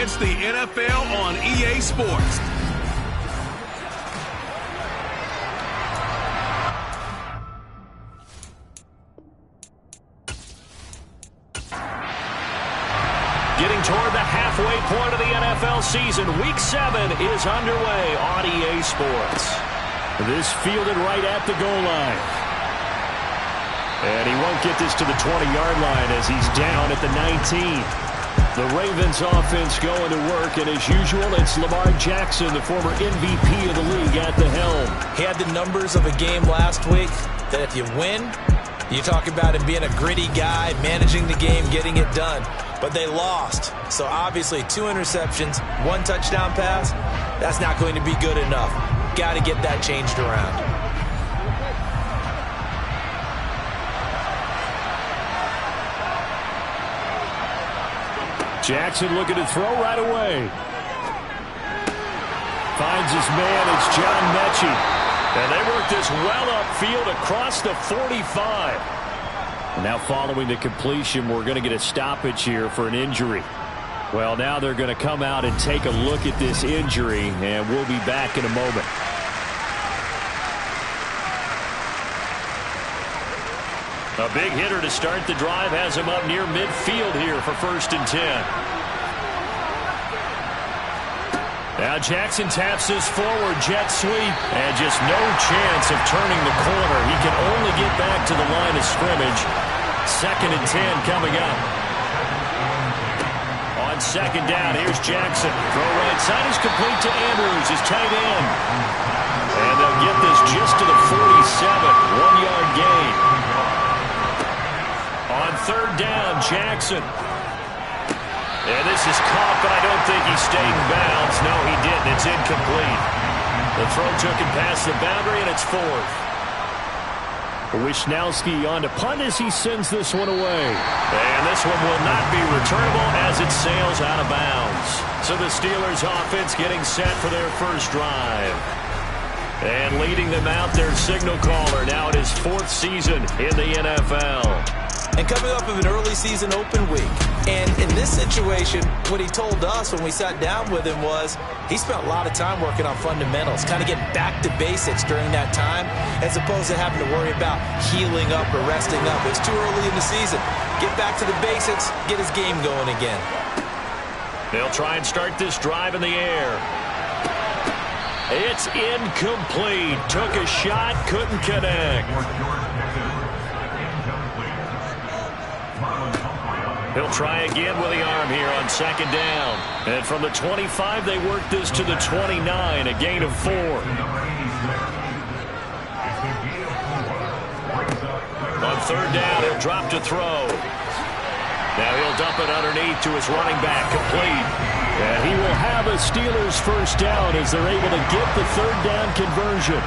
It's the NFL on EA Sports. Getting toward the halfway point of the NFL season, Week 7 is underway on EA Sports. This fielded right at the goal line. And he won't get this to the 20-yard line as he's down at the 19. The Ravens offense going to work, and as usual, it's Lamar Jackson, the former MVP of the league, at the helm. He had the numbers of a game last week that if you win, you talk about him being a gritty guy, managing the game, getting it done. But they lost. So obviously 2 interceptions, 1 touchdown pass, that's not going to be good enough. Got to get that changed around. Jackson looking to throw right away. Finds his man. It's John Mechie. And they work this well upfield across the 45. And now following the completion, we're going to get a stoppage here for an injury. Well, now they're going to come out and take a look at this injury, and we'll be back in a moment. A big hitter to start the drive has him up near midfield here for 1st and 10. Now Jackson taps this forward jet sweep, and just no chance of turning the corner. He can only get back to the line of scrimmage. 2nd and 10 coming up. On 2nd down, here's Jackson. Throw right side is complete to Andrews, his tight end. And they'll get this just to the 47. 1-yard gain. On 3rd down, Jackson. And this is caught, but I don't think he stayed in bounds. No, he didn't. It's incomplete. The throw took him past the boundary, and it's 4th. Wishnowski on to punt as he sends this one away. And this one will not be returnable as it sails out of bounds. So the Steelers offense getting set for their first drive. And leading them out, their signal caller, now in his 4th season in the NFL. And coming up of an early season open week. And in this situation, what he told us when we sat down with him was he spent a lot of time working on fundamentals, kind of getting back to basics during that time, as opposed to having to worry about healing up or resting up. It's too early in the season. Get back to the basics, get his game going again. They'll try and start this drive in the air. It's incomplete. Took a shot, couldn't connect. He'll try again with the arm here on 2nd down. And from the 25, they work this to the 29, a gain of 4. On 3rd down, he'll drop to throw. Now he'll dump it underneath to his running back, complete. And he will have a Steelers first down as they're able to get the 3rd down conversion.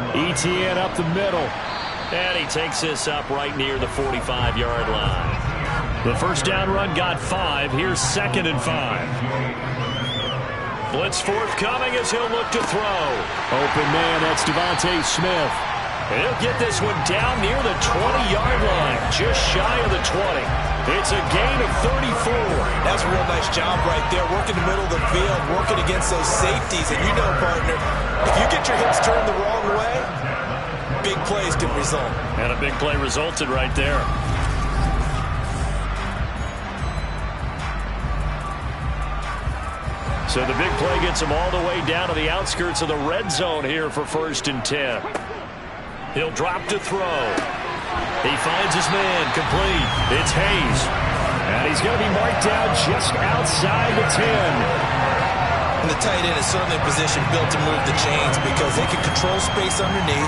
Etienne up the middle. And he takes this up right near the 45-yard line. The first down run got 5. Here's 2nd and 5. Blitz forthcoming as he'll look to throw. Open man, that's Devontae Smith. And he'll get this one down near the 20-yard line, just shy of the 20. It's a gain of 34. That's a real nice job right there, working the middle of the field, working against those safeties. And you know, partner, if you get your hips turned the wrong way, big plays can result. And a big play resulted right there. So the big play gets him all the way down to the outskirts of the red zone here for 1st and 10. He'll drop to throw. He finds his man, complete. It's Hayes. And he's going to be marked down just outside the 10. And the tight end is certainly a position built to move the chains because they can control space underneath.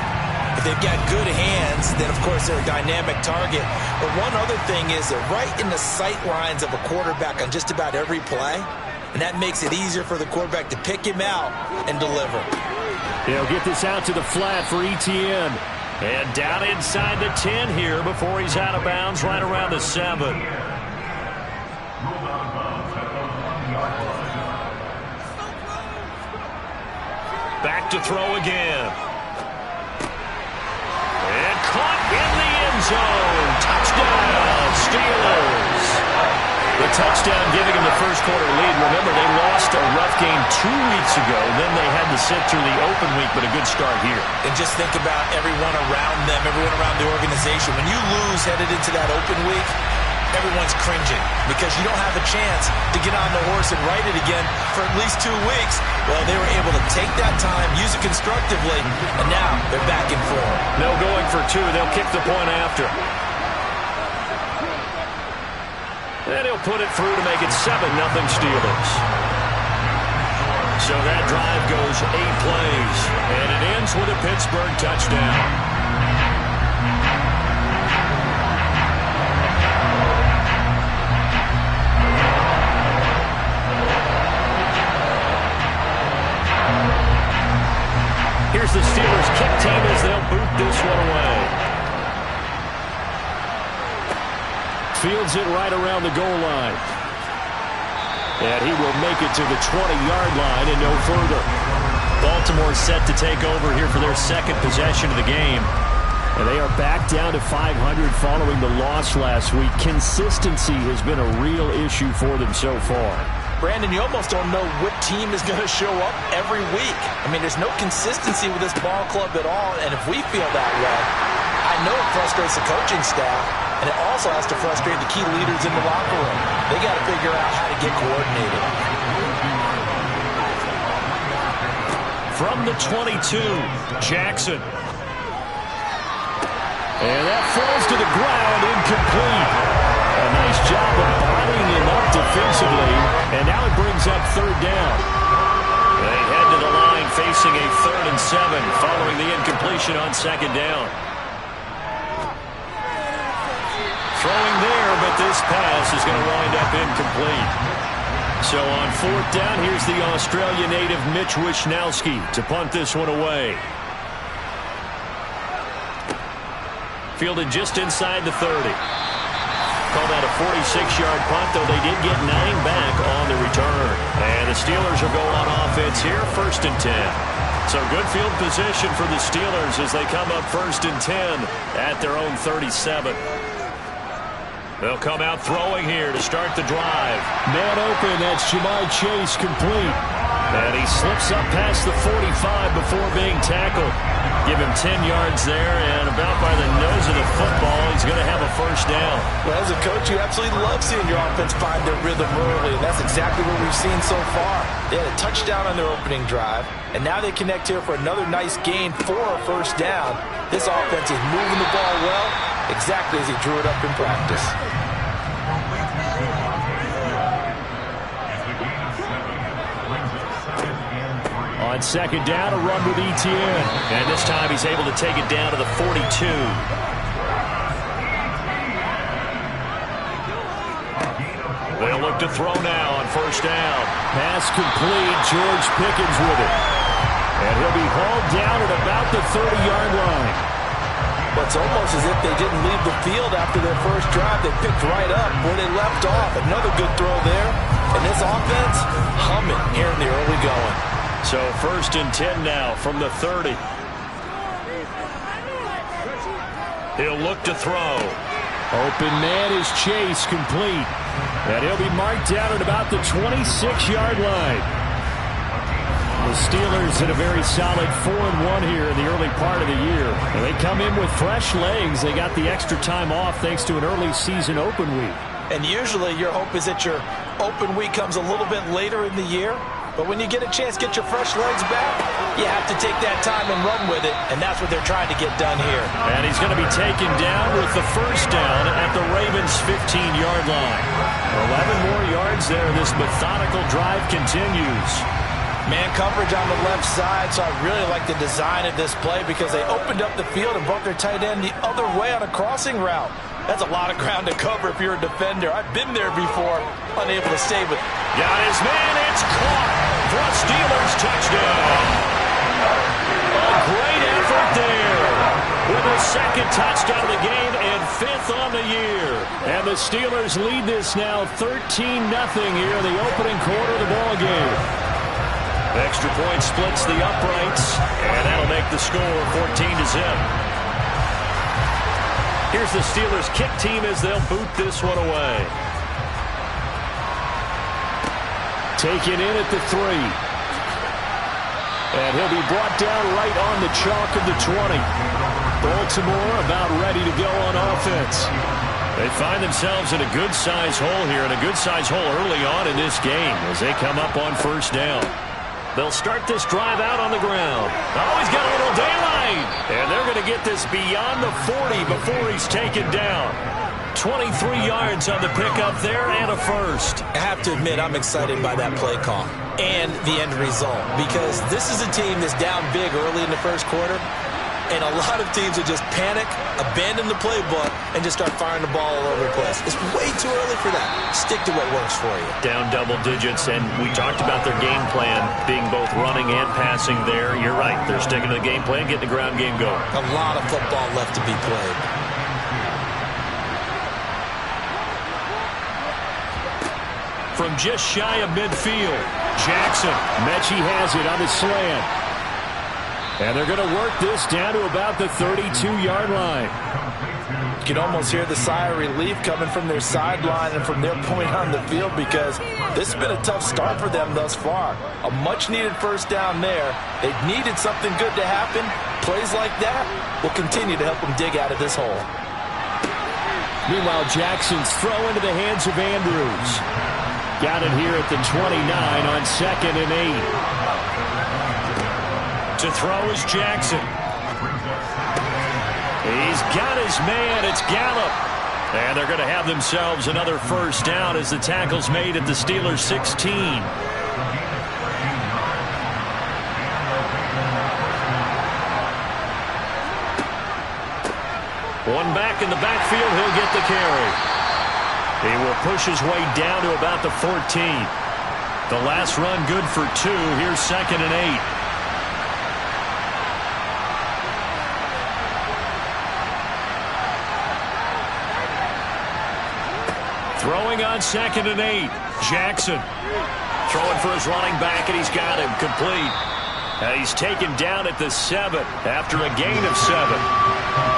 If they've got good hands, then, of course, they're a dynamic target. But one other thing is they're right in the sight lines of a quarterback on just about every play. And that makes it easier for the quarterback to pick him out and deliver. He'll get this out to the flat for Etienne. And down inside the 10 here before he's out of bounds right around the 7. Back to throw again. And caught in the end zone. Touchdown. Steelers. The touchdown giving them the first quarter lead. Remember, they lost a rough game 2 weeks ago. Then they had to sit through the open week, but a good start here. And just think about everyone around them, everyone around the organization. When you lose headed into that open week, everyone's cringing because you don't have a chance to get on the horse and ride it again for at least 2 weeks. Well, they were able to take that time, use it constructively, and now they're back in form. No going for 2. They'll kick the point after. And he'll put it through to make it 7-0 Steelers. So that drive goes 8 plays, and it ends with a Pittsburgh touchdown. Here's the Steelers kick team as they'll boot this one away. Fields it right around the goal line. And he will make it to the 20-yard line and no further. Baltimore set to take over here for their second possession of the game. And they are back down to 500 following the loss last week. Consistency has been a real issue for them so far. Brandon, you almost don't know what team is going to show up every week. I mean, there's no consistency with this ball club at all. And if we feel that way, I know it frustrates the coaching staff. And it also has to frustrate the key leaders in the locker room. They got to figure out how to get coordinated. From the 22, Jackson. And that falls to the ground, incomplete. A nice job of bodying him up defensively. And now it brings up third down. They head to the line facing a 3rd and 7 following the incompletion on second down. Throwing there, but this pass is going to wind up incomplete. So on 4th down, here's the Australia native Mitch Wishnowsky to punt this one away. Fielded just inside the 30. Called that a 46-yard punt, though they did get 9 back on the return. And the Steelers will go on offense here, 1st and 10. So good field position for the Steelers as they come up 1st and 10 at their own 37. They'll come out throwing here to start the drive. Man open, that's Ja'Marr Chase complete. And he slips up past the 45 before being tackled. Give him 10 yards there, and about by the nose of the football, he's going to have a 1st down. Well, as a coach, you absolutely love seeing your offense find their rhythm early, and that's exactly what we've seen so far. They had a touchdown on their opening drive, and now they connect here for another nice gain for a 1st down. This offense is moving the ball well, exactly as he drew it up in practice. On second down, a run with Etienne. And this time he's able to take it down to the 42. They'll look to throw now on 1st down. Pass complete. George Pickens with it. And he'll be hauled down at about the 30-yard line. But it's almost as if they didn't leave the field after their first drive. They picked right up where they left off. Another good throw there. And this offense humming here in the early going. So 1st and 10 now from the 30. He'll look to throw. Open man is Chase, complete. And he'll be marked down at about the 26-yard line. The Steelers had a very solid 4-1 here in the early part of the year. And they come in with fresh legs. They got the extra time off thanks to an early season open week. And usually your hope is that your open week comes a little bit later in the year. But when you get a chance to get your fresh legs back, you have to take that time and run with it, and that's what they're trying to get done here. And he's going to be taken down with the 1st down at the Ravens' 15-yard line. 11 more yards there. This methodical drive continues. Man coverage on the left side, so I really like the design of this play because they opened up the field and brought their tight end the other way on a crossing route. That's a lot of ground to cover if you're a defender. I've been there before, unable to stay with. Got his man, it's caught for a Steelers touchdown. A great effort there with a 2nd touchdown of the game and 5th on the year. And the Steelers lead this now 13-0 here in the opening quarter of the ball game. Extra point splits the uprights, and that'll make the score 14-0. Here's the Steelers kick team as they'll boot this one away. Taken in at the 3. And he'll be brought down right on the chalk of the 20. Baltimore about ready to go on offense. They find themselves in a good-sized hole here, and a good-sized hole early on in this game as they come up on first down. They'll start this drive out on the ground. Oh, he's got a little daylight. And they're going to get this beyond the 40 before he's taken down. 23 yards on the pickup there and a first. I have to admit, I'm excited by that play call and the end result, because this is a team that's down big early in the first quarter, and a lot of teams will just panic, abandon the playbook, and just start firing the ball all over the place. It's way too early for that. Stick to what works for you. Down double digits, and we talked about their game plan being both running and passing there. You're right. They're sticking to the game plan, getting the ground game going. A lot of football left to be played. From just shy of midfield, Jackson. Mechie has it on the slant. And they're going to work this down to about the 32-yard line. You can almost hear the sigh of relief coming from their sideline and from their point on the field, because this has been a tough start for them thus far. A much-needed first down there. They needed something good to happen. Plays like that will continue to help them dig out of this hole. Meanwhile, Jackson's throw into the hands of Andrews. Got it here at the 29 on 2nd and 8. To throw is Jackson. He's got his man. It's Gallup. And they're going to have themselves another first down as the tackle's made at the Steelers' 16. One back in the backfield. He'll get the carry. He will push his way down to about the 14. The last run good for 2. Here's 2nd and 8. Throwing on 2nd and 8. Jackson throwing for his running back, and he's got him complete. He's taken down at the 7 after a gain of 7.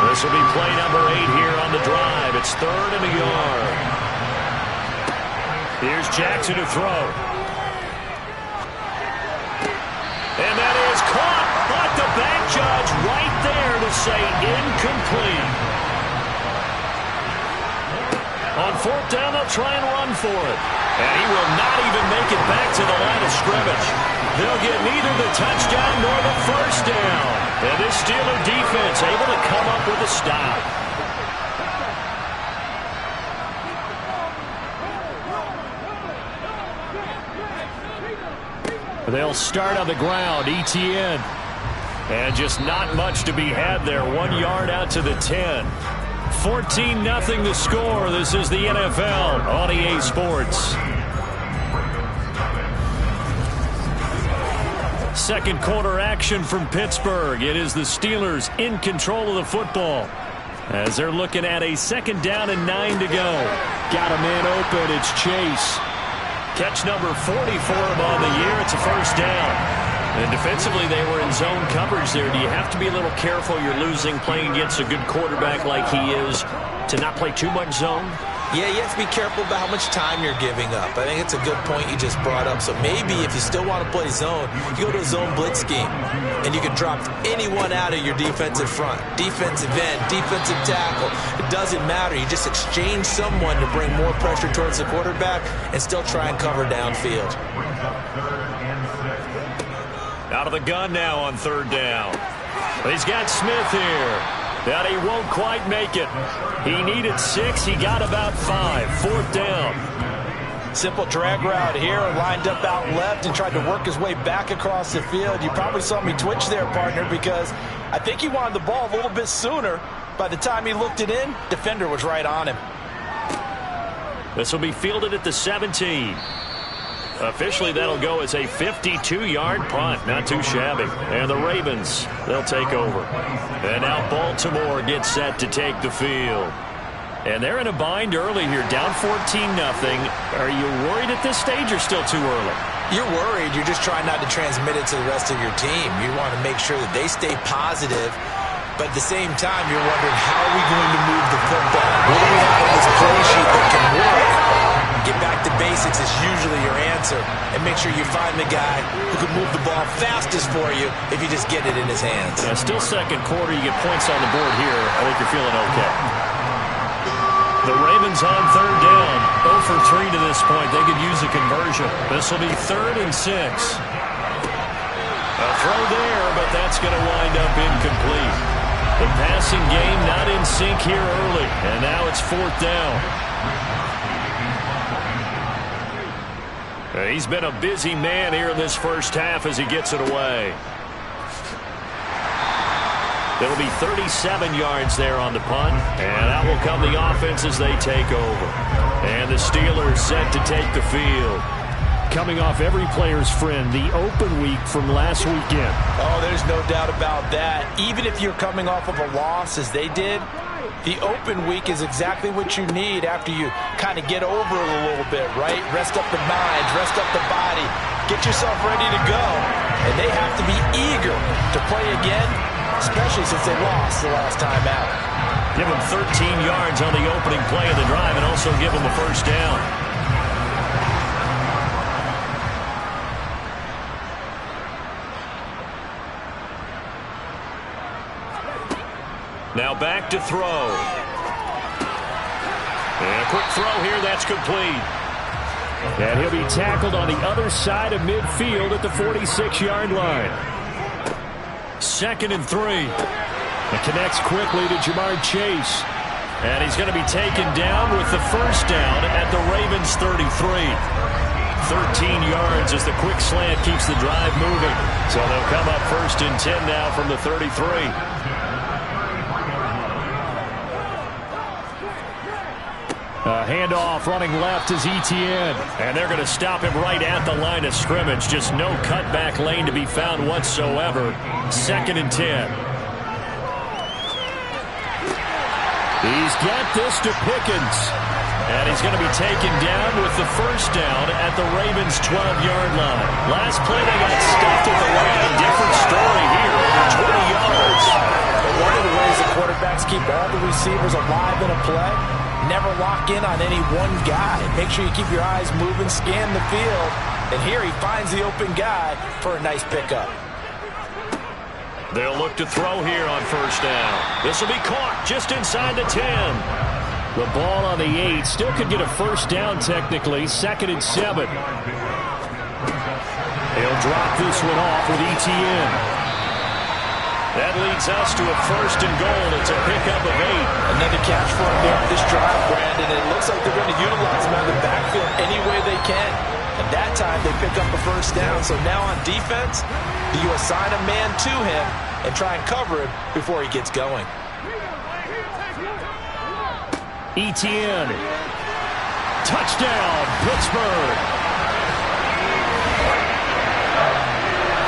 This will be play number 8 here on the drive. It's 3rd and a yard. Here's Jackson to throw. And that is caught, but the back judge right there to say incomplete. On 4th down, they'll try and run for it. And he will not even make it back to the line of scrimmage. They'll get neither the touchdown nor the first down. And this Steeler defense able to come up with a stop. They'll start on the ground. Etienne. And just not much to be had there. 1 yard out to the 10. 14-0 the score. This is the NFL on EA Sports. Second quarter action from Pittsburgh. It is the Steelers in control of the football as they're looking at a 2nd down and 9 to go. Got a man open. It's Chase. Catch number 40 for him on the year. It's a first down. And defensively, they were in zone coverage there. Do you have to be a little careful? You're losing, playing against a good quarterback like he is, to not play too much zone? Yeah, you have to be careful about how much time you're giving up. I think it's a good point you just brought up. So maybe if you still want to play zone, you go to a zone blitz scheme, and you can drop anyone out of your defensive front. Defensive end, defensive tackle. It doesn't matter. You just exchange someone to bring more pressure towards the quarterback and still try and cover downfield. Out of the gun now on 3rd down. He's got Smith here. But he won't quite make it. He needed 6. He got about 5. 4th down. Simple drag route here, lined up out left and tried to work his way back across the field. You probably saw me twitch there, partner, because I think he wanted the ball a little bit sooner. By the time he looked it in, defender was right on him. This will be fielded at the 17. Officially, that'll go as a 52-yard punt. Not too shabby. And the Ravens, they'll take over. And now Baltimore gets set to take the field. And they're in a bind early here, down 14-0. Are you worried at this stage or still too early? You're worried. You're just trying not to transmit it to the rest of your team. You want to make sure that they stay positive But at the same time, you're wondering, how are we going to move the football? What do we have on this play sheet that can work? Get back to basics is usually your answer. And make sure you find the guy who can move the ball fastest for you if you just get it in his hands. Yeah, still second quarter. You get points on the board here. I think you're feeling okay. The Ravens on third down. 0 for 3 to this point. They could use a conversion. This will be 3rd and 6. A throw there, but that's going to wind up incomplete. The passing game not in sync here early. And now it's 4th down. He's been a busy man here in this first half as he gets it away. It'll be 37 yards there on the punt, and out will come the offense as they take over. And the Steelers set to take the field. Coming off every player's friend, the open week from last weekend. Oh, there's no doubt about that. Even if you're coming off of a loss as they did, the open week is exactly what you need after you kind of get over it a little bit, right? Rest up the mind, rest up the body, get yourself ready to go. And they have to be eager to play again, especially since they lost the last time out. Give them 13 yards on the opening play of the drive and also give them a first down. Now back to throw. And a quick throw here, that's complete. And he'll be tackled on the other side of midfield at the 46-yard line. 2nd and 3. It connects quickly to Jamar Chase. And he's going to be taken down with the first down at the Ravens 33. 13 yards as the quick slant keeps the drive moving. So they'll come up 1st and 10 now from the 33. Handoff running left is Etienne. And they're going to stop him right at the line of scrimmage. Just no cutback lane to be found whatsoever. 2nd and 10. He's got this to Pickens. And he's going to be taken down with the first down at the Ravens' 12-yard line. Last play they got stuffed at the line. Different story here. 20 yards. One of the ways the quarterbacks keep all the receivers alive in a play, never lock in on any one guy. Make sure you keep your eyes moving, scan the field. And here he finds the open guy for a nice pickup. They'll look to throw here on first down. This will be caught just inside the 10. The ball on the 8. Still could get a first down technically. 2nd and 7. He'll drop this one off with Etienne. That leads us to a 1st and goal. It's a pickup of 8. Another catch for him there on this drive, Brandon. It looks like they're going to utilize him out of the backfield any way they can. And that time they pick up a first down. So now on defense, you assign a man to him and try and cover him before he gets going. Etienne. Touchdown, Pittsburgh.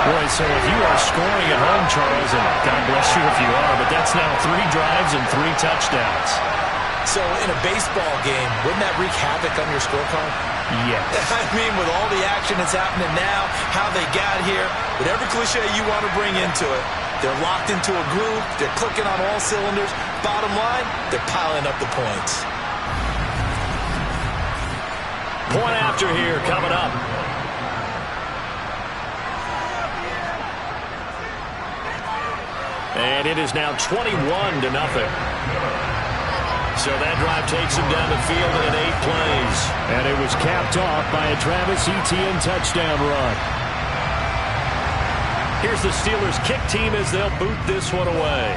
Boy, so if you are scoring at home, Charles, and God bless you if you are, but that's now 3 drives and 3 touchdowns. So in a baseball game, wouldn't that wreak havoc on your scorecard? Yes. I mean, with all the action that's happening now, how they got here, whatever cliche you want to bring into it, they're locked into a groove, they're clicking on all cylinders. Bottom line, they're piling up the points. Point after here coming up. And it is now 21-0. So that drive takes him down the field in 8 plays. And it was capped off by a Travis Etienne touchdown run. Here's the Steelers kick team as they'll boot this one away.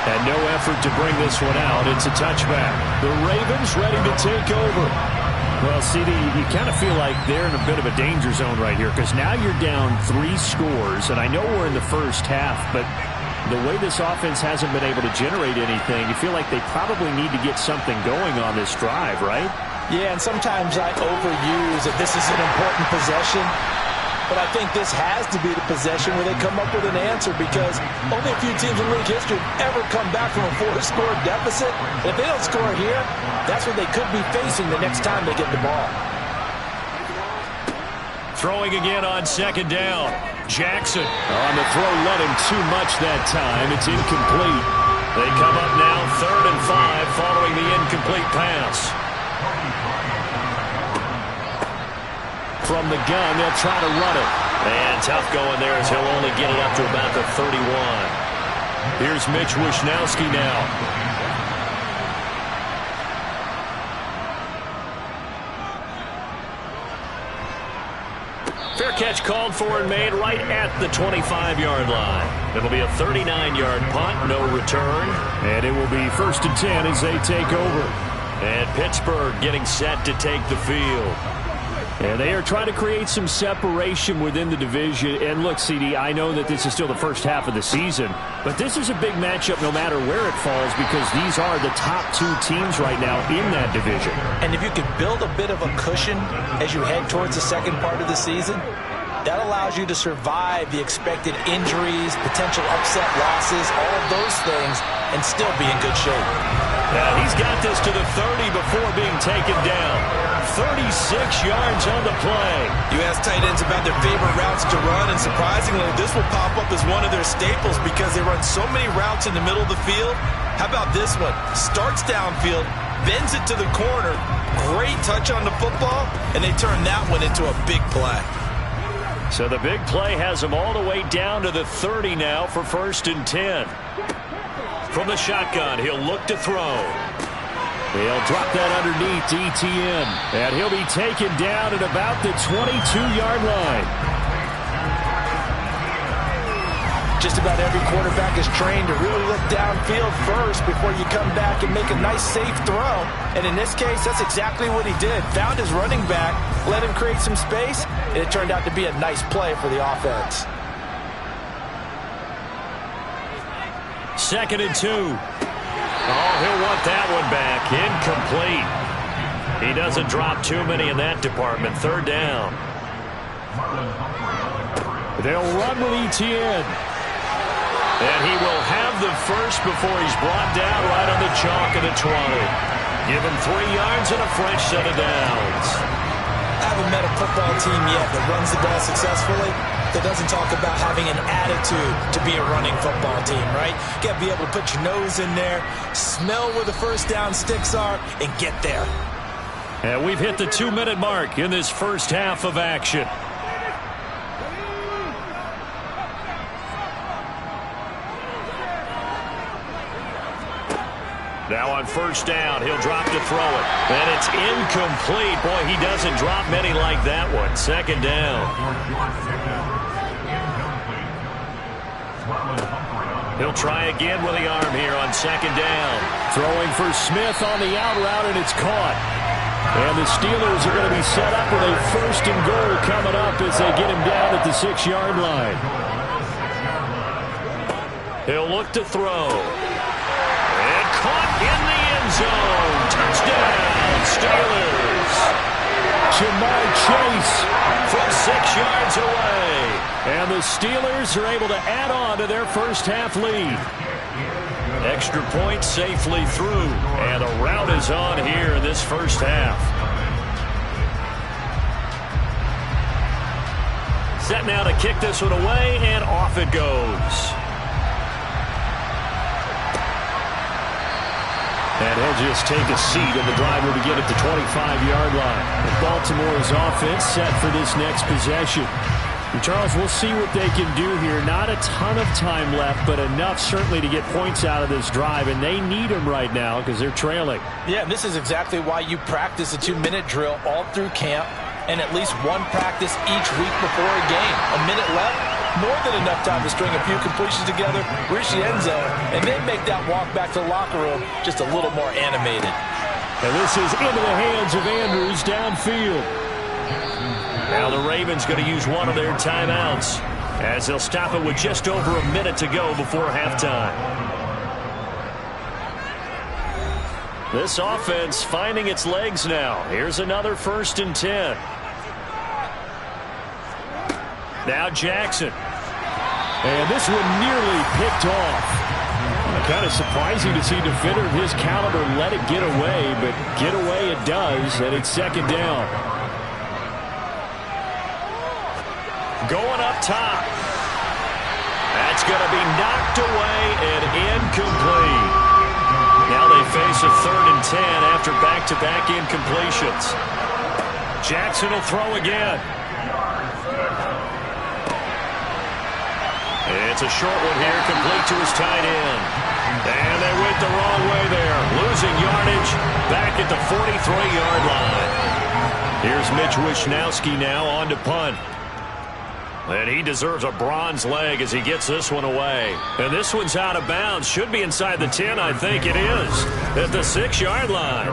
And no effort to bring this one out. It's a touchback. The Ravens ready to take over. Well, CD, you kind of feel like they're in a bit of a danger zone right here because now you're down 3 scores, and I know we're in the first half, but the way this offense hasn't been able to generate anything, you feel like they probably need to get something going on this drive, right? Yeah, and sometimes I overuse that this is an important possession, but I think this has to be the possession where they come up with an answer because only a few teams in league history have ever come back from a 4-score deficit. If they don't score here, that's what they could be facing the next time they get the ball. Throwing again on second down. Jackson on the throw, led him too much that time. It's incomplete. They come up now 3rd and 5 following the incomplete pass. From the gun, they'll try to run it. And tough going there as he'll only get it up to about the 31. Here's Mitch Wishnowsky now. Fair catch called for and made right at the 25-yard line. It'll be a 39-yard punt, no return. And it will be 1st and 10 as they take over. And Pittsburgh getting set to take the field. And they are trying to create some separation within the division. And look, CD, I know that this is still the first half of the season, but this is a big matchup no matter where it falls because these are the top 2 teams right now in that division. And if you can build a bit of a cushion as you head towards the second part of the season, that allows you to survive the expected injuries, potential upset losses, all of those things, and still be in good shape. Now he's got this to the 30 before being taken down. 36 yards on the play. You ask tight ends about their favorite routes to run, and surprisingly, this will pop up as one of their staples because they run so many routes in the middle of the field. How about this one? Starts downfield, bends it to the corner, great touch on the football, and they turn that one into a big play. So the big play has them all the way down to the 30 now for 1st and 10. From the shotgun, he'll look to throw. He'll drop that underneath to Etienne. And he'll be taken down at about the 22-yard line. Just about every quarterback is trained to really look downfield first before you come back and make a nice, safe throw. And in this case, that's exactly what he did. Found his running back, let him create some space, and it turned out to be a nice play for the offense. 2nd and 2. Oh, he'll want that one back. Incomplete. He doesn't drop too many in that department. 3rd down. They'll run with Etienne. And he will have the first before he's brought down right on the chalk of the 20. Give him 3 yards and a fresh set of downs. I haven't met a football team yet that runs the ball successfully that doesn't talk about having an attitude to be a running football team, right? You got to be able to put your nose in there, smell where the first down sticks are, and get there. And we've hit the 2-minute mark in this first half of action. Now on 1st down, he'll drop to throw it. And it's incomplete. Boy, he doesn't drop many like that one. 2nd down. He'll try again with the arm here on 2nd down. Throwing for Smith on the out route, and it's caught. And the Steelers are going to be set up with a 1st and goal coming up as they get him down at the 6-yard line. He'll look to throw. And caught in the end zone. Touchdown, Steelers. Jamar Chase from 6 yards away. And the Steelers are able to add on to their first half lead. Extra point safely through. And a rout is on here in this first half. Set now to kick this one away, and off it goes. And he'll just take a seat, and the drive will begin at the 25-yard line. And Baltimore's offense set for this next possession. And Charles, we'll see what they can do here. Not a ton of time left, but enough certainly to get points out of this drive, and they need them right now because they're trailing. Yeah, this is exactly why you practice a 2-minute drill all through camp and at least one practice each week before a game. A minute left, more than enough time to string a few completions together, reach the end zone, and then make that walk back to the locker room just a little more animated. And this is into the hands of Andrews downfield. Now the Ravens going to use one of their timeouts as they'll stop it with just over a minute to go before halftime. This offense finding its legs now. Here's another 1st and 10. Now Jackson. And this one nearly picked off. Kind of surprising to see a defender of his caliber let it get away, but get away it does, and it's 2nd down. going up top. That's going to be knocked away and incomplete. Now they face a 3rd and 10 after back-to-back incompletions. Jackson will throw again. It's a short one here, complete to his tight end. And they went the wrong way there, losing yardage back at the 43-yard line. Here's Mitch Wishnowsky now on to punt. And he deserves a bronze leg as he gets this one away. And this one's out of bounds. Should be inside the 10, I think it is, at the 6-yard line.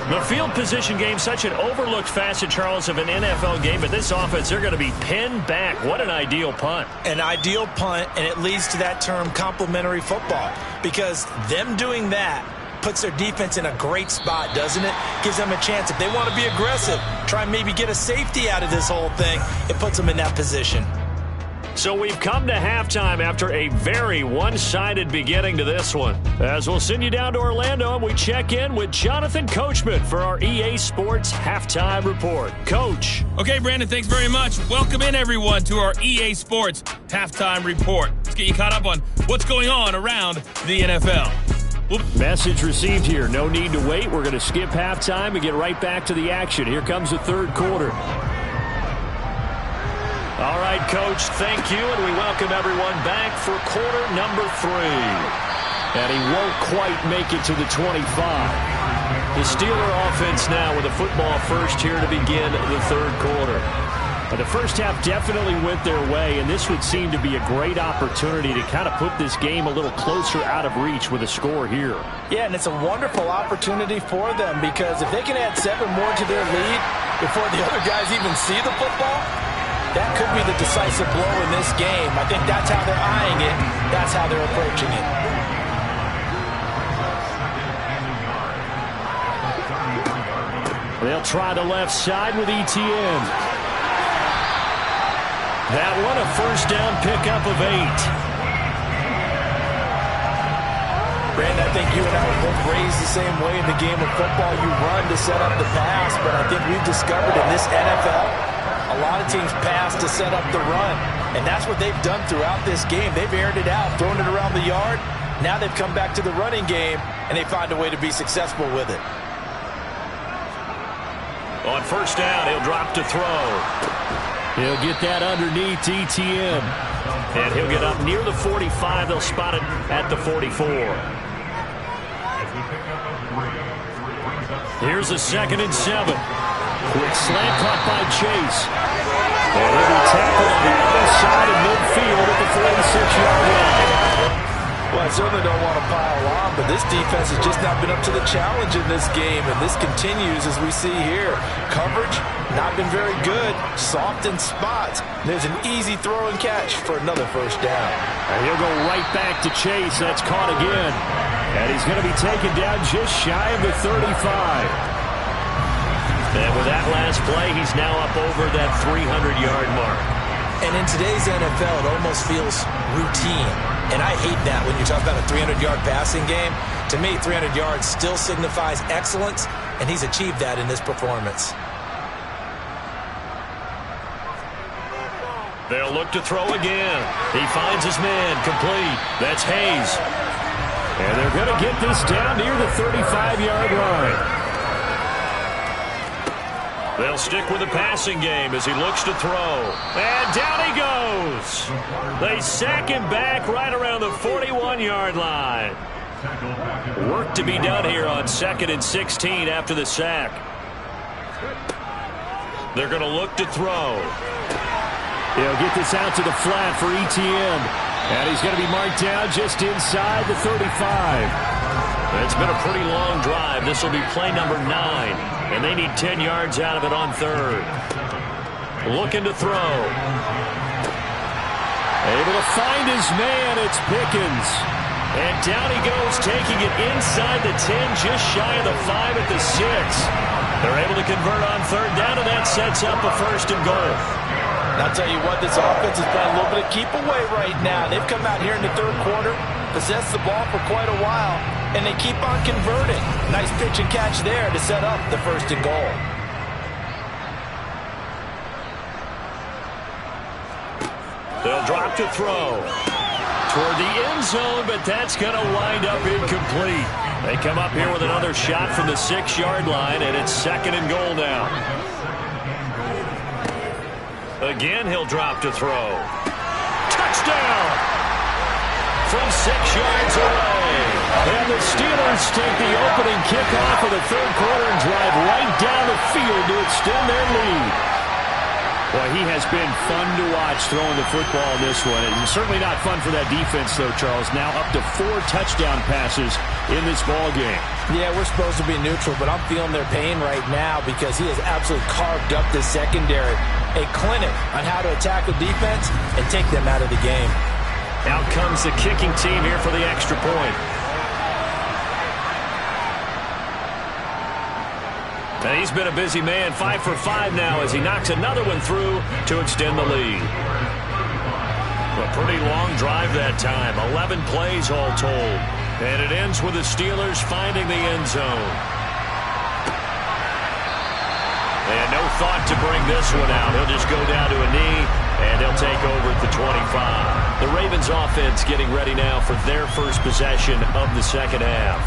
The field position game, such an overlooked facet, Charles, of an NFL game. But this offense, they're going to be pinned back. What an ideal punt. An ideal punt, and it leads to that term complementary football. Because them doing that puts their defense in a great spot, doesn't it? Gives them a chance. If they want to be aggressive, try and maybe get a safety out of this whole thing, it puts them in that position. So we've come to halftime after a very one-sided beginning to this one. As we'll send you down to Orlando, and we check in with Jonathan Coachman for our EA Sports Halftime Report. Coach. Okay, Brandon, thanks very much. Welcome in, everyone, to our EA Sports Halftime Report. Let's get you caught up on what's going on around the NFL. Message received here. No need to wait. We're going to skip halftime and get right back to the action. Here comes the third quarter. All right, Coach, thank you, and we welcome everyone back for quarter number 3. And he won't quite make it to the 25. The Steeler offense now with a football first here to begin the third quarter. But the first half definitely went their way, and this would seem to be a great opportunity to kind of put this game a little closer out of reach with a score here. Yeah, and it's a wonderful opportunity for them, because if they can add 7 more to their lead before the other guys even see the football, that could be the decisive blow in this game. I think that's how they're eyeing it. That's how they're approaching it. They'll try the left side with ETN. That one, a first down pickup of 8. Brandon, I think you and I were both raised the same way in the game of football. You run to set up the pass, but I think we've discovered in this NFL, a lot of teams pass to set up the run. And that's what they've done throughout this game. They've aired it out, thrown it around the yard. Now they've come back to the running game, and they find a way to be successful with it. On first down, he'll drop to throw. He'll get that underneath ETN. And he'll get up near the 45. They'll spot it at the 44. Here's a 2nd and 7. Quick slant caught by Chase. And he'll be tackled on the other side of midfield at the 46-yard line. Well, I certainly don't want to pile on, but this defense has just not been up to the challenge in this game, and this continues as we see here. Coverage, not been very good. Soft in spots. There's an easy throw and catch for another first down. And he'll go right back to Chase. That's caught again. And he's going to be taken down just shy of the 35. And with that last play, he's now up over that 300-yard mark. And in today's NFL, it almost feels routine. And I hate that when you talk about a 300-yard passing game. To me, 300 yards still signifies excellence, and he's achieved that in this performance. They'll look to throw again. He finds his man, complete. That's Hayes. And they're going to get this down near the 35-yard line. They'll stick with the passing game as he looks to throw. And down he goes. They sack him back right around the 41-yard line. Work to be done here on 2nd and 16 after the sack. They're going to look to throw. He'll get this out to the flat for ETN. And he's going to be marked down just inside the 35. It's been a pretty long drive. This will be play number 9. And they need 10 yards out of it on 3rd. Looking to throw. Able to find his man. It's Pickens. And down he goes, taking it inside the 10, just shy of the 5 at the 6. They're able to convert on 3rd down, and that sets up a 1st and goal. And I'll tell you what, this offense is playing a little bit of keep away right now. They've come out here in the 3rd quarter, possessed the ball for quite a while, and they keep on converting. Nice pitch and catch there to set up the 1st and goal. They'll drop to throw. Toward the end zone, but that's going to wind up incomplete. They come up here with another shot from the 6-yard line, and it's 2nd and goal now. Again, he'll drop to throw. Touchdown! From 6 yards away. And the Steelers take the opening kickoff of the 3rd quarter and drive right down the field to extend their lead. Boy, he has been fun to watch throwing the football in this one. It's certainly not fun for that defense, though, Charles. Now up to 4 touchdown passes in this ball game. Yeah, we're supposed to be neutral, but I'm feeling their pain right now because he has absolutely carved up the secondary. A clinic on how to attack the defense and take them out of the game. Out comes the kicking team here for the extra point. And he's been a busy man, 5 for 5 now as he knocks another one through to extend the lead. A pretty long drive that time, 11 plays all told. And it ends with the Steelers finding the end zone. They had no thought to bring this one out. He'll just go down to a knee, and they'll take over at the 25. The Ravens offense getting ready now for their first possession of the second half.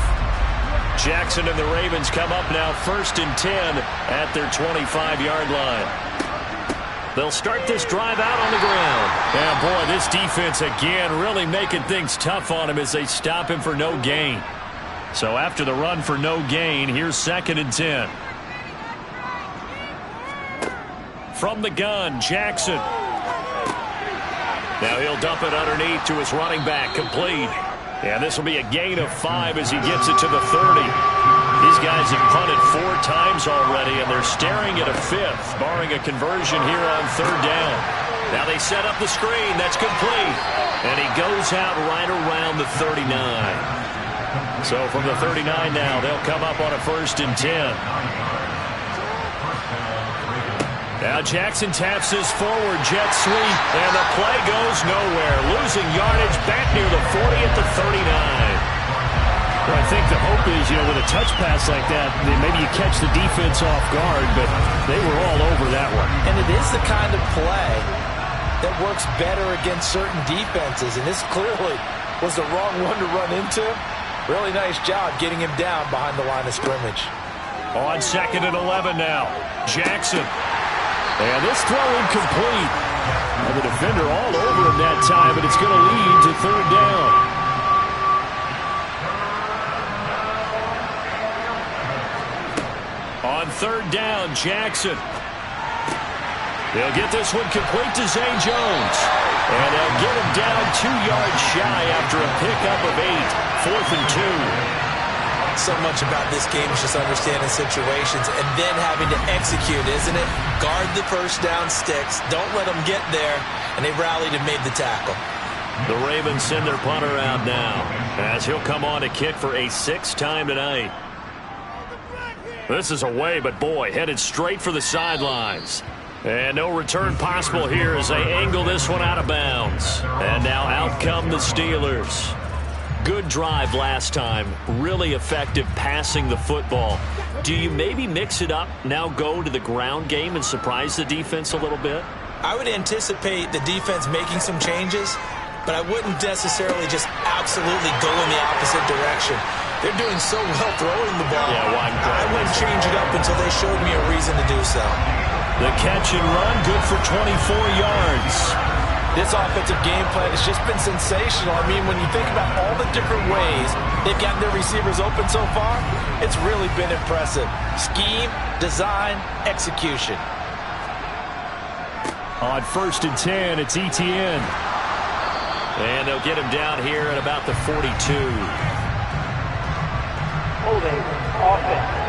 Jackson and the Ravens come up now 1st and 10 at their 25-yard line. They'll start this drive out on the ground. And boy, this defense again really making things tough on him as they stop him for no gain. So after the run for no gain, here's 2nd and 10. From the gun, Jackson. Now he'll dump it underneath to his running back, complete. And this will be a gain of 5 as he gets it to the 30. These guys have punted 4 times already, and they're staring at a 5th, barring a conversion here on 3rd down. Now they set up the screen. That's complete. And he goes out right around the 39. So from the 39 now, they'll come up on a 1st and 10. Now Jackson taps his forward jet sweep, and the play goes nowhere. Losing yardage back near the 40 at the 39. Well, I think the hope is, with a touch pass like that, maybe you catch the defense off guard, but they were all over that one. And it is the kind of play that works better against certain defenses, and this clearly was the wrong one to run into. Really nice job getting him down behind the line of scrimmage. On 2nd and 11 now, Jackson. And this throw incomplete. And the defender all over him that time, but it's going to lead to 3rd down. On 3rd down, Jackson. They'll get this one complete to Zay Jones. And they'll get him down 2 yards shy after a pickup of 8. 4th and 2. So much about this game is just understanding situations and then having to execute, isn't it? Guard the first down sticks. Don't let them get there. And they rallied and made the tackle. The Ravens send their punter out now as he'll come on to kick for a 6th time tonight. This is away, but boy, headed straight for the sidelines. And no return possible here as they angle this one out of bounds. And now out come the Steelers. Good drive last time. Really effective passing the football. Do you maybe mix it up, now go to the ground game and surprise the defense a little bit? I would anticipate the defense making some changes, but I wouldn't necessarily just absolutely go in the opposite direction. They're doing so well throwing the ball. Yeah, I wouldn't change it up until they showed me a reason to do so. The catch and run, good for 24 yards. This offensive game plan has just been sensational. I mean, when you think about all the different ways they've gotten their receivers open so far, it's really been impressive. Scheme, design, execution. On 1st and 10, it's Etienne. And they'll get him down here at about the 42. Holding, offense.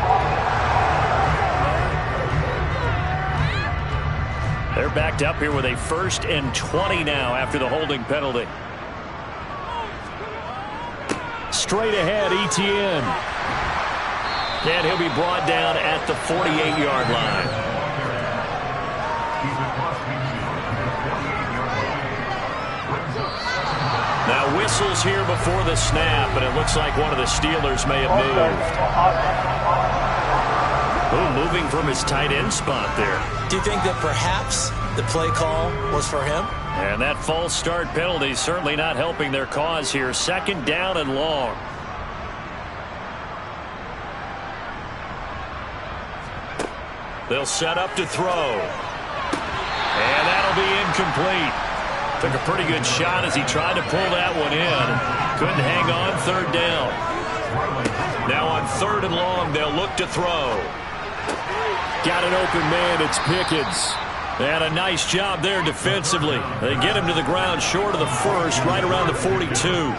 They're backed up here with a 1st and 20 now after the holding penalty. Straight ahead, Etienne. And he'll be brought down at the 48-yard line. Now whistles here before the snap, and it looks like one of the Steelers may have moved. Oh, moving from his tight end spot there. Do you think that perhaps the play call was for him? And that false start penalty certainly not helping their cause here. 2nd down and long. They'll set up to throw. And that'll be incomplete. Took a pretty good shot as he tried to pull that one in. Couldn't hang on. 3rd down. Now on 3rd and long, they'll look to throw. Got an open man. It's Pickens. They had a nice job there defensively. They get him to the ground short of the 1st, right around the 42.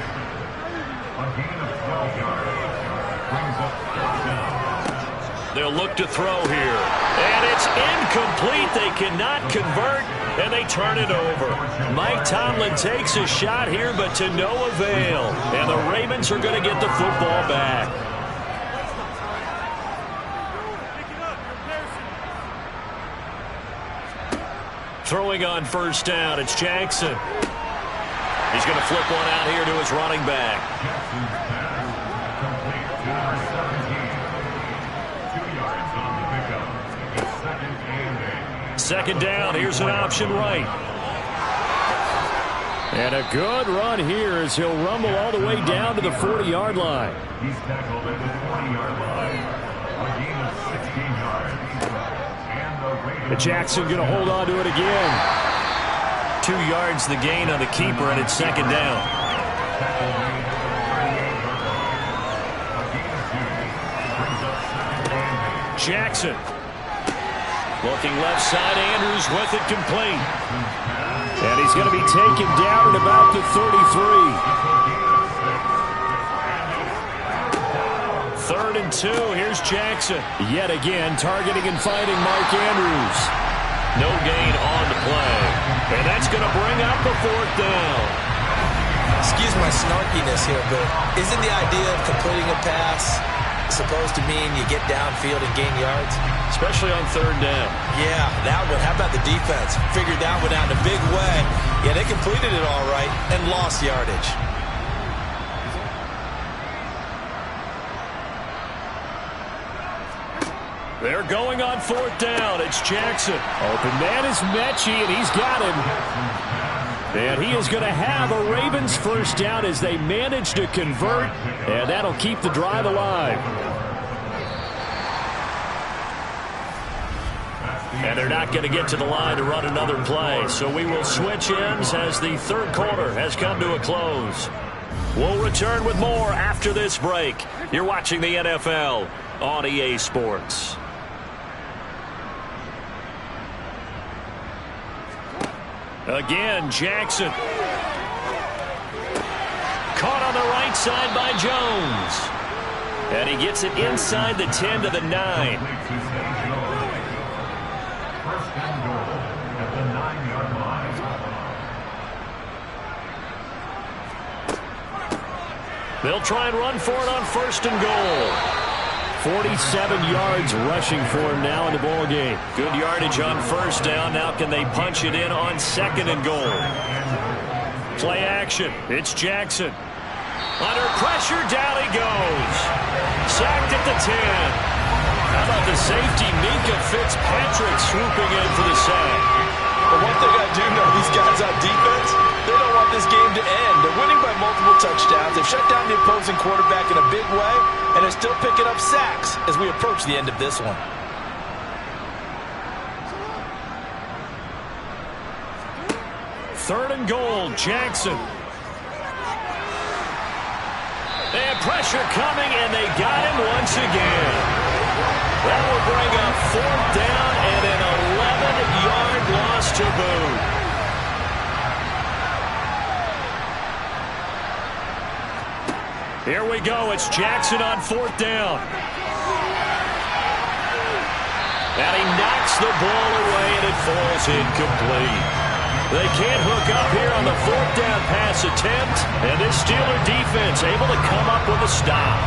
They'll look to throw here. And it's incomplete. They cannot convert, and they turn it over. Mike Tomlin takes a shot here, but to no avail. And the Ravens are going to get the football back. Throwing on 1st down, it's Jackson. He's going to flip one out here to his running back. 2nd down, here's an option right. And a good run here as he'll rumble all the way down to the 40-yard line. He's tackled at the 40-yard line. A gain of 16 yards. And Jackson going to hold on to it again. 2 yards the gain on the keeper, and it's 2nd down. Jackson. Looking left side, Andrews with it complete. And he's going to be taken down at about the 33. 3rd and 2, here's Jackson. Yet again, targeting and finding Mark Andrews. No gain on the play. And that's going to bring up a 4th down. Excuse my snarkiness here, but isn't the idea of completing a pass supposed to mean you get downfield and gain yards? Especially on 3rd down. Yeah, that one. How about the defense? Figured that one out in a big way. Yeah, they completed it all right and lost yardage. They're going on 4th down. It's Jackson. Open man is Mechie, and he's got him. And he is going to have a Ravens 1st down as they manage to convert, and that'll keep the drive alive. And they're not going to get to the line to run another play, so we will switch ends as the 3rd quarter has come to a close. We'll return with more after this break. You're watching the NFL on EA Sports. Again, Jackson. Caught on the right side by Jones. And he gets it inside the 10 to the 9. 1st and goal at the 9-yard line. They'll try and run for it on 1st and goal. 47 yards rushing for him now in the ball game. Good yardage on 1st down. Now can they punch it in on 2nd and goal? Play action. It's Jackson. Under pressure, down he goes. Sacked at the 10. How about the safety, Minka Fitzpatrick, swooping in for the sack? But one thing I do know, these guys on defense, they don't want this game to end. They're winning by multiple touchdowns. They've shut down the opposing quarterback in a big way, and they're still picking up sacks as we approach the end of this one. Third and goal, Jackson. And pressure coming, and they got him once again. That will bring up 4th down and an 11-yard loss to boot. Here we go. It's Jackson on 4th down. And he knocks the ball away, and it falls incomplete. They can't hook up here on the 4th down pass attempt, and this Steeler defense able to come up with a stop.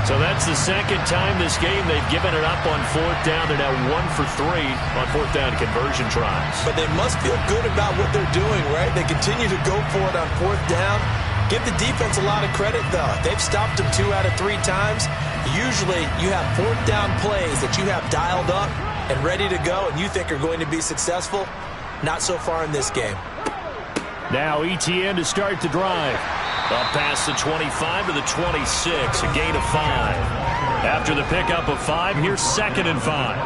So that's the 2nd time this game they've given it up on 4th down. They're now 1 for 3 on 4th down conversion tries. But they must feel good about what they're doing, right? They continue to go for it on 4th down. Give the defense a lot of credit, though. They've stopped them 2 out of 3 times. Usually you have 4th down plays that you have dialed up and ready to go and you think are going to be successful. Not so far in this game. Now ETN to start the drive. Up past the 25 to the 26, a gain of 5. After the pickup of 5, here's 2nd and 5.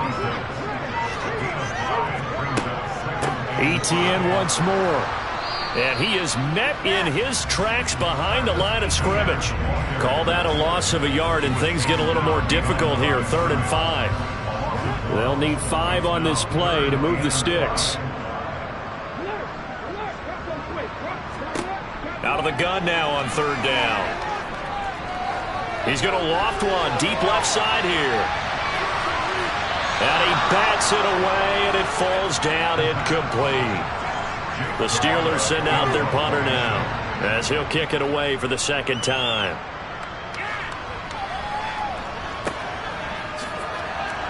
ETN once more. And he is met in his tracks behind the line of scrimmage. Call that a loss of a yard, and things get a little more difficult here. 3rd and 5. They'll need 5 on this play to move the sticks. Out of the gun now on 3rd down. He's going to loft one deep left side here. And he bats it away, and it falls down incomplete. The Steelers send out their punter now as he'll kick it away for the 2nd time.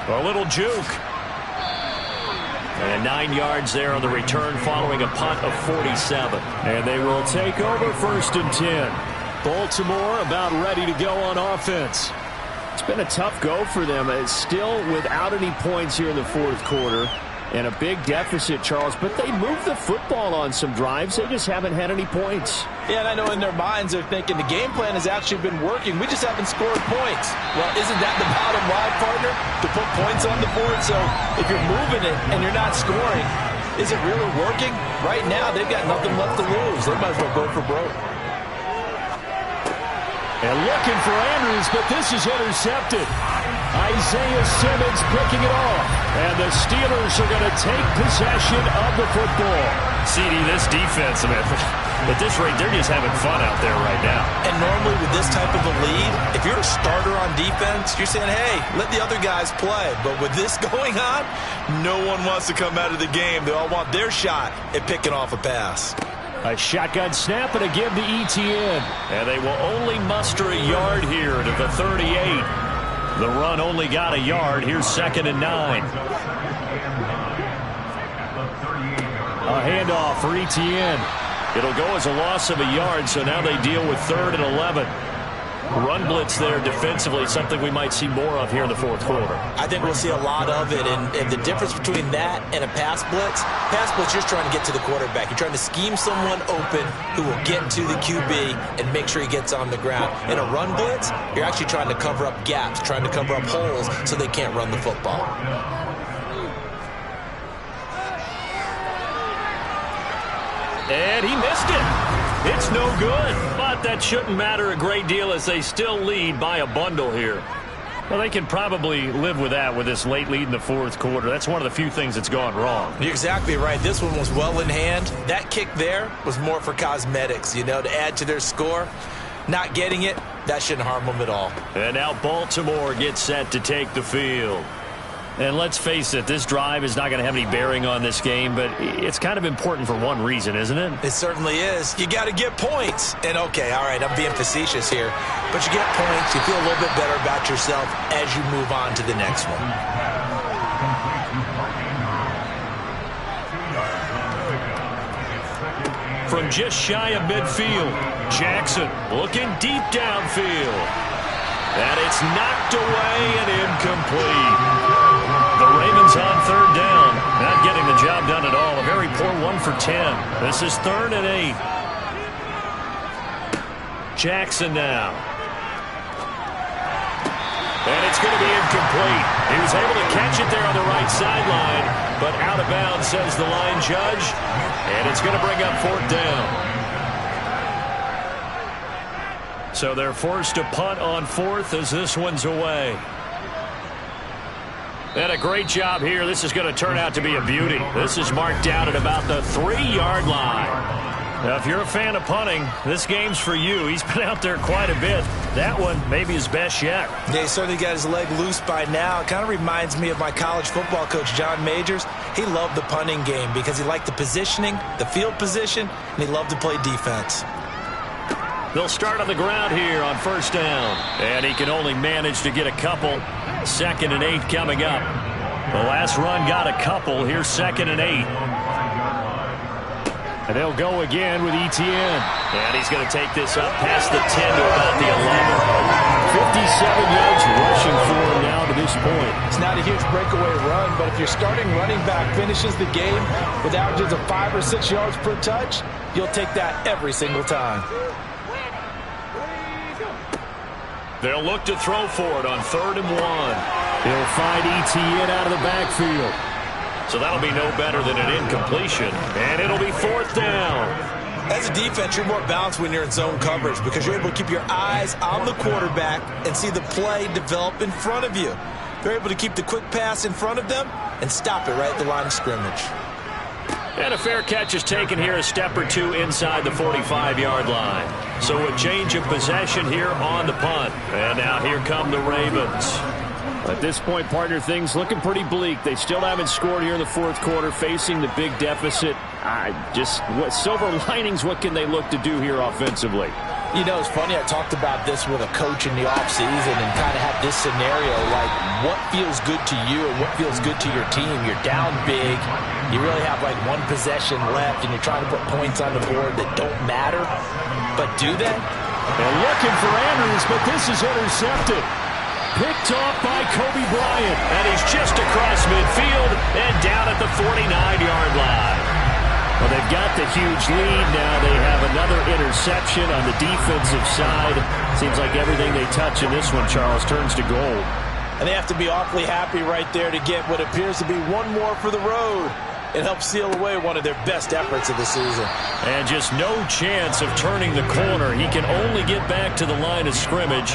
A little juke. And 9 yards there on the return following a punt of 47. And they will take over 1st and 10. Baltimore about ready to go on offense. It's been a tough go for them. It's still without any points here in the 4th quarter. And a big deficit, Charles, but they moved the football on some drives. They just haven't had any points. Yeah, and I know in their minds they're thinking the game plan has actually been working. We just haven't scored points. Well, isn't that the bottom line, partner? To put points on the board? So if you're moving it and you're not scoring, is it really working? Right now, they've got nothing left to lose. They might as well go for broke. And looking for Andrews, but this is intercepted. Isaiah Simmons picking it off. And the Steelers are going to take possession of the football. CD, this defense, man, at this rate, they're just having fun out there right now. And normally with this type of a lead, if you're a starter on defense, you're saying, hey, let the other guys play. But with this going on, no one wants to come out of the game. They all want their shot at picking off a pass. A shotgun snap and a give to ETN. And they will only muster a yard here to the 38. The run only got a yard. Here's 2nd and 9. A handoff for ETN. It'll go as a loss of a yard, so now they deal with 3rd and 11. Run blitz there defensively, something we might see more of here in the 4th quarter. I think we'll see a lot of it, and the difference between that and a pass blitz, you're just trying to get to the quarterback. You're trying to scheme someone open who will get to the QB and make sure he gets on the ground. In a run blitz, you're actually trying to cover up gaps, trying to cover up holes so they can't run the football. And he missed it. It's no good, but that shouldn't matter a great deal as they still lead by a bundle here. Well, they can probably live with that with this late lead in the 4th quarter. That's one of the few things that's gone wrong. You're exactly right. This one was well in hand. That kick there was more for cosmetics, to add to their score. Not getting it, that shouldn't harm them at all. And now Baltimore gets set to take the field. And let's face it, this drive is not going to have any bearing on this game, but it's kind of important for one reason, isn't it? It certainly is. You got to get points. And, okay, all right, I'm being facetious here. But you get points, you feel a little bit better about yourself as you move on to the next one. From just shy of midfield, Jackson looking deep downfield. And it's knocked away and incomplete. The Ravens on 3rd down. Not getting the job done at all. A very poor 1 for 10. This is 3rd and 8. Jackson now. And it's going to be incomplete. He was able to catch it there on the right sideline, but out of bounds, says the line judge. And it's going to bring up 4th down. So they're forced to punt on 4th as this one's away. And a great job here. This is going to turn out to be a beauty. This is marked down at about the 3-yard line. Now, if you're a fan of punting, this game's for you. He's been out there quite a bit. That one maybe his best yet. Yeah, he certainly got his leg loose by now. It kind of reminds me of my college football coach, John Majors. He loved the punting game because he liked the positioning, the field position, and he loved to play defense. They'll start on the ground here on 1st down. And he can only manage to get a couple. 2nd and 8 coming up. The last run got a couple. Here's 2nd and 8. And they'll go again with ETN. And he's going to take this up past the 10 to about the 11. 57 yards rushing for him now to this point. It's not a huge breakaway run, but if your starting running back finishes the game with averages of 5 or 6 yards per touch, you'll take that every single time. They'll look to throw for it on 3rd and 1. He'll find Etienne out of the backfield. So that'll be no better than an incompletion, and it'll be 4th down. As a defense, you're more balanced when you're in zone coverage because you're able to keep your eyes on the quarterback and see the play develop in front of you. They're able to keep the quick pass in front of them and stop it right at the line of scrimmage. And a fair catch is taken here a step or two inside the 45-yard line. So a change of possession here on the punt. And now here come the Ravens. At this point, partner, things looking pretty bleak. They still haven't scored here in the 4th quarter, facing the big deficit. What silver linings, what can they look to do here offensively? You know, it's funny, I talked about this with a coach in the offseason and kind of had this scenario, like what feels good to you and what feels good to your team. You're down big, you really have like one possession left, and you're trying to put points on the board that don't matter. But do they? They're looking for Andrews, but this is intercepted. Picked off by Kobe Bryant. And he's just across midfield and down at the 49-yard line. Well, they've got the huge lead. Now they have another interception on the defensive side. Seems like everything they touch in this one, Charles, turns to gold. And they have to be awfully happy right there to get what appears to be one more for the road. It helps seal away one of their best efforts of the season. And just no chance of turning the corner. He can only get back to the line of scrimmage.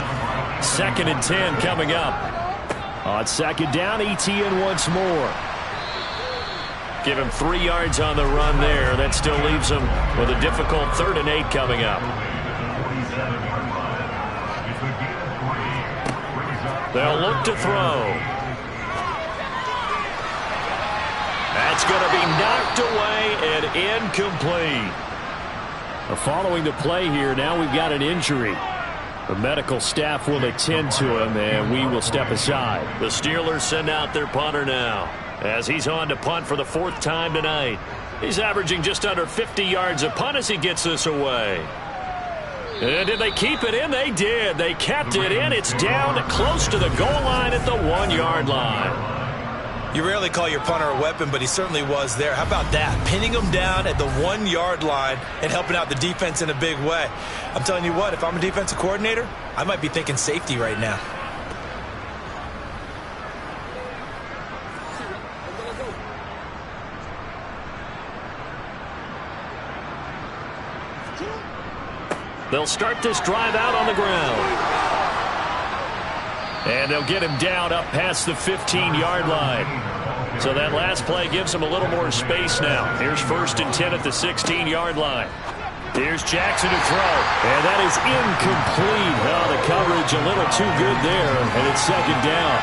2nd and 10 coming up. On 2nd down, Etienne once more. Give him 3 yards on the run there. That still leaves him with a difficult 3rd and 8 coming up. They'll look to throw. That's going to be knocked away and incomplete. Following the play here, now we've got an injury. The medical staff will attend to him, and we will step aside. The Steelers send out their punter now, as he's on to punt for the 4th time tonight. He's averaging just under 50 yards a punt as he gets this away. And did they keep it in? They did. They kept it in. It's down close to the goal line at the 1-yard line. You rarely call your punter a weapon, but he certainly was there. How about that? Pinning him down at the 1-yard line and helping out the defense in a big way. I'm telling you what, if I'm a defensive coordinator, I might be thinking safety right now. They'll start this drive out on the ground. And they'll get him down up past the 15-yard line. So that last play gives him a little more space now. Here's 1st and 10 at the 16-yard line. Here's Jackson to throw. And that is incomplete. Oh, the coverage a little too good there. And it's 2nd down.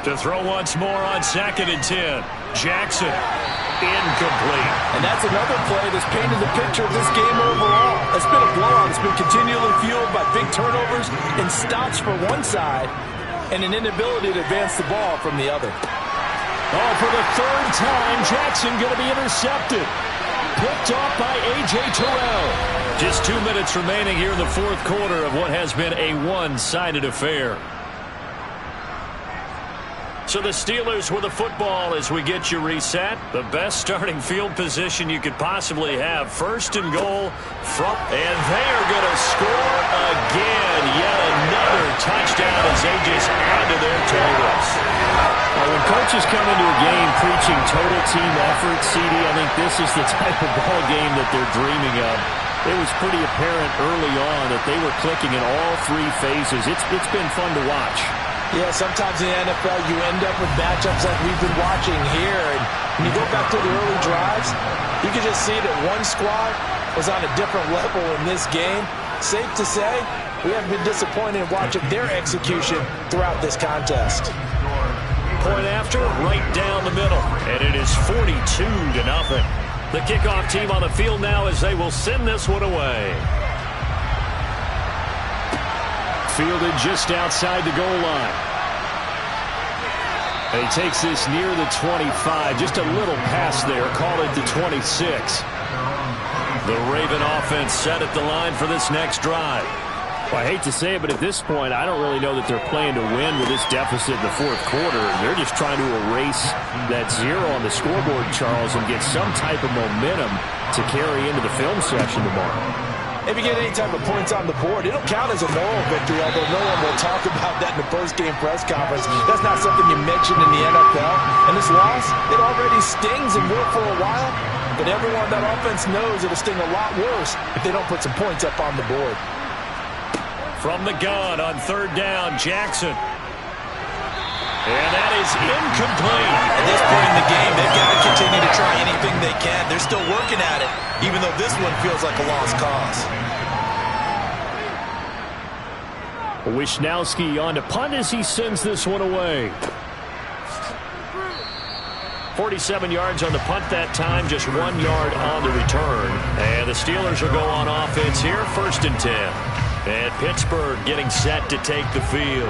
To throw once more on 2nd and 10. Jackson. Incomplete. And that's another play that's painted the picture of this game overall. It's been a blowout. It's been continually fueled by big turnovers and stops for one side and an inability to advance the ball from the other. Oh, for the 3rd time, Jackson going to be intercepted. Picked off by A.J. Terrell. Just 2 minutes remaining here in the 4th quarter of what has been a one-sided affair. So the Steelers with the football as we get you reset. The best starting field position you could possibly have. 1st and goal from, and they are going to score again. Yet another touchdown as they just add to their totals. When coaches come into a game preaching total team effort, CD, I think this is the type of ball game that they're dreaming of. It was pretty apparent early on that they were clicking in all 3 phases. It's been fun to watch. Yeah, sometimes in the NFL you end up with matchups like we've been watching here. And when you go back to the early drives, you can just see that one squad was on a different level in this game. Safe to say, we haven't been disappointed in watching their execution throughout this contest. Point after, right down the middle. And it is 42-0. The kickoff team on the field now as they will send this one away. Fielded just outside the goal line. And he takes this near the 25. Just a little pass there. Call it the 26. The Raven offense set at the line for this next drive. Well, I hate to say it, but at this point, I don't really know that they're playing to win with this deficit in the fourth quarter. They're just trying to erase that zero on the scoreboard, Charles, and get some type of momentum to carry into the film section tomorrow. If you get any type of points on the board, it'll count as a moral victory, although no one will talk about that in the post-game press conference. That's not something you mention in the NFL. And this loss, it already stings and will for a while. But everyone on that offense knows it'll sting a lot worse if they don't put some points up on the board. From the gun on third down, Jackson. And that is incomplete. At this point in the game, they've got to continue to try anything they can. They're still working at it, even though this one feels like a lost cause. Wishnowski on to punt as he sends this one away. 47 yards on the punt that time, just 1 yard on the return. And the Steelers will go on offense here, 1st and 10. And Pittsburgh getting set to take the field.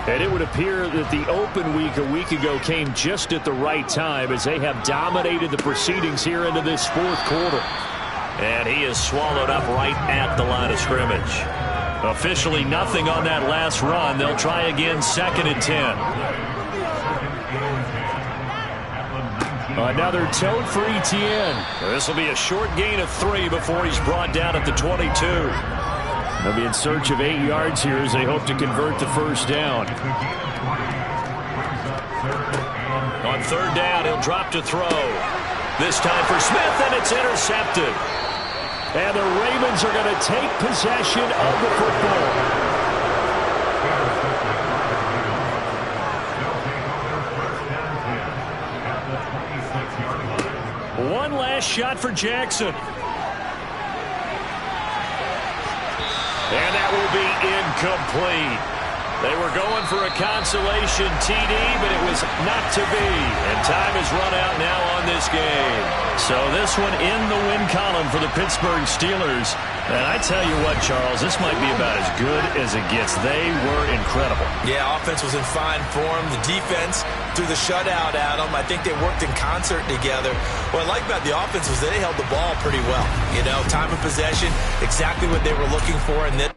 And it would appear that the open week a week ago came just at the right time as they have dominated the proceedings here into this fourth quarter. And he is swallowed up right at the line of scrimmage. Officially nothing on that last run. They'll try again, 2nd and 10. Another tote for Etienne. This will be a short gain of 3 before he's brought down at the 22. They'll be in search of 8 yards here as they hope to convert the first down. On third down, he'll drop to throw. This time for Smith, and it's intercepted. And the Ravens are going to take possession of the football. One last shot for Jackson. And that will be incomplete. They were going for a consolation TD, but it was not to be. And time has run out now on this game. So this one in the win column for the Pittsburgh Steelers. And I tell you what, Charles, this might be about as good as it gets. They were incredible. Yeah, offense was in fine form. The defense threw the shutout at them. I think they worked in concert together. What I like about the offense was they held the ball pretty well. You know, time of possession, exactly what they were looking for. And then